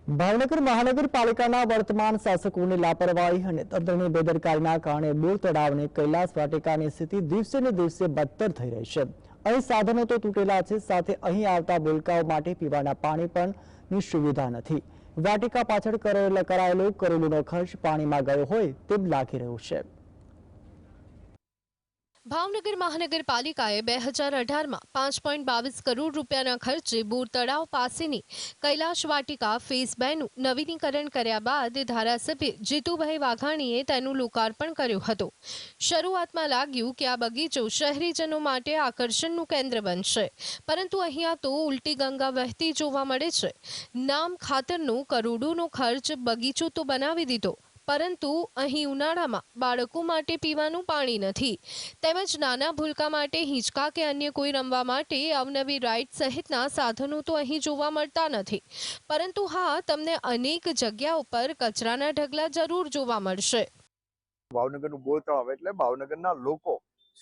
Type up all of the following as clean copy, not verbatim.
ભાવનગર મહાનગરપાલિકાના વર્તમાન શાસકોની લાપરવાહી અને તંત્રની બેદરકારીના કારણે બોર તળાવની કૈલાસ વાટિકાની સ્થિતિ દિવસે ને દિવસે બદતર થઈ રહી છે। અહીં સાધનો તો તૂટેલા છે, સાથે અહીં આવતા બોલકાઓ માટે પીવાના પાણી પણની સુવિધા નથી। વાટિકા પાછળ કરાયેલો કરોડોનો ખર્ચ પાણીમાં ગયો હોય તેમ લાગી રહ્યું છે। ભાવનગર મહાનગરપાલિકાએ 2018 માં 5.22 કરોડ રૂપિયાના ખર્ચે બોર તળાવ પાસેની કૈલાશ વાટિકા ફેઝ 2 નું નવીનીકરણ કર્યા બાદ ધારાસભ્ય જીતુભાઈ વાઘાણીએ તેનું લોકાર્પણ કર્યું હતું। શરૂઆતમાં લાગ્યું કે આ બગીચો શહેરીજનો માટે આકર્ષણનું કેન્દ્ર બનશે, પરંતુ અહીંયા તો ઉલટી ગંગા વહેતી જોવા મળે છે। નામ ખાતરનો કરોડોનો ખર્ચ બગીચો તો બનાવી દીધો, પરંતુ અહીં ઉનાળામાં બાળકો માટે પીવાનું પાણી નથી, તેમજ નાના ભૂલકા માટે હિંચકા કે અન્ય કોઈ રમવા માટે અવનવી રાઇડ સહિતના સાધનો તો અહીં જોવા મળતા નથી। પરંતુ હા, તમને અનેક જગ્યાઓ પર કચરાના ઢગલા જરૂર જોવા મળશે। ભાવનગરનું બોર તળાવ એટલે ભાવનગરના લોકો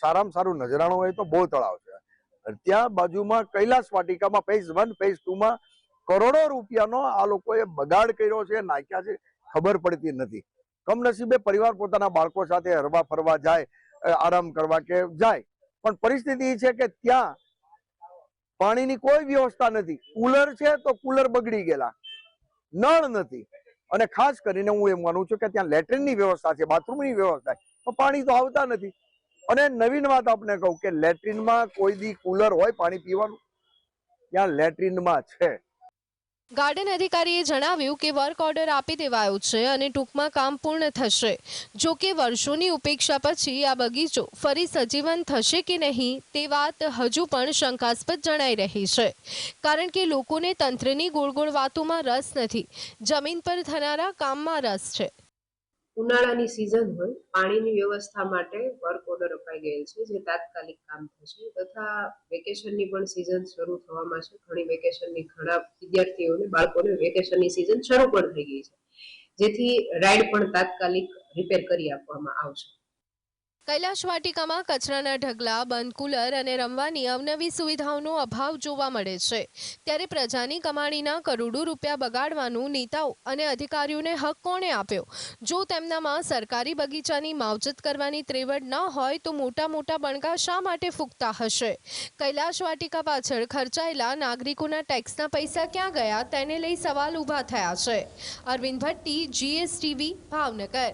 સારામાં સારું નજરાણું હોય તો બોર તળાવ છે। ત્યાં બાજુમાં કૈલાસ વાટિકામાં ફેઝ 1 ફેઝ 2 માં કરોડો રૂપિયાનો આ લોકોએ બગાડ કર્યો છે, નાખ્યા છે, ખબર પડતી નથી। કમનસીબે પરિવાર પોતાના બાળકો સાથે હરવા ફરવા જાય, આરામ કરવા કે જાય, પણ પરિસ્થિતિ એ છે કે ત્યાં પાણીની કોઈ વ્યવસ્થા નથી। કુલર છે તો કુલર બગડી ગયેલા, નળ નથી, અને ખાસ કરીને હું એમ માનું છું કે ત્યાં લેટ્રિનની વ્યવસ્થા છે, બાથરૂમની વ્યવસ્થા છે, તો પાણી તો આવતા નથી। અને નવીન વાત આપને કહું કે લેટ્રિનમાં કોઈ દી કુલર હોય પાણી પીવાનું? ત્યાં લેટ્રિનમાં છે। ગાર્ડન અધિકારીએ જણાવ્યું કે વર્ક ઓર્ડર આપી દેવાયો છે અને ટૂંકમાં કામ પૂર્ણ થશે। જો કે વર્ષોની ઉપેક્ષા પછી આ બગીચો ફરી સજીવન થશે કે નહીં તે વાત હજુ પણ શંકાસ્પદ જણાઈ રહી છે, કારણ કે લોકોને તંત્રની ગોળ ગોળ વાતોમાં રસ નથી, જમીન પર થનારા કામમાં રસ છે। ઉનાળાની સિઝન હોય, પાણીની વ્યવસ્થા માટે વર્ક ઓર્ડર અપાઈ ગયેલ છે, જે તાત્કાલિક કામ થશે, તથા વેકેશનની પણ સિઝન શરૂ થવામાં છે। ઘણા વિદ્યાર્થીઓને, બાળકોને વેકેશનની સિઝન શરૂ પણ થઈ ગઈ છે, જેથી રાઇડ પણ તાત્કાલિક રિપેર કરી આપવામાં આવશે। કૈલાશ વાટિકામાં કચરાના ઢગલા, બંધ કુલર અને રમવાની અવનવી સુવિધાઓનો અભાવ જોવા મળે છે, ત્યારે પ્રજાની કમાણીના કરોડો રૂપિયા બગાડવાનું નેતાઓ અને અધિકારીઓને હક કોણે આપ્યો? જો તેમનામાં સરકારી બગીચાની માવજત કરવાની ત્રેવડ ન હોય તો મોટા મોટા બણકા શા માટે ફૂંકતા હશે? કૈલાશ વાટિકા પાછળ ખર્ચાયેલા નાગરિકોના ટેક્સના પૈસા ક્યાં ગયા તેને લઈ સવાલ ઊભા થયા છે। અરવિંદ ભટ્ટી, GSTV, ભાવનગર।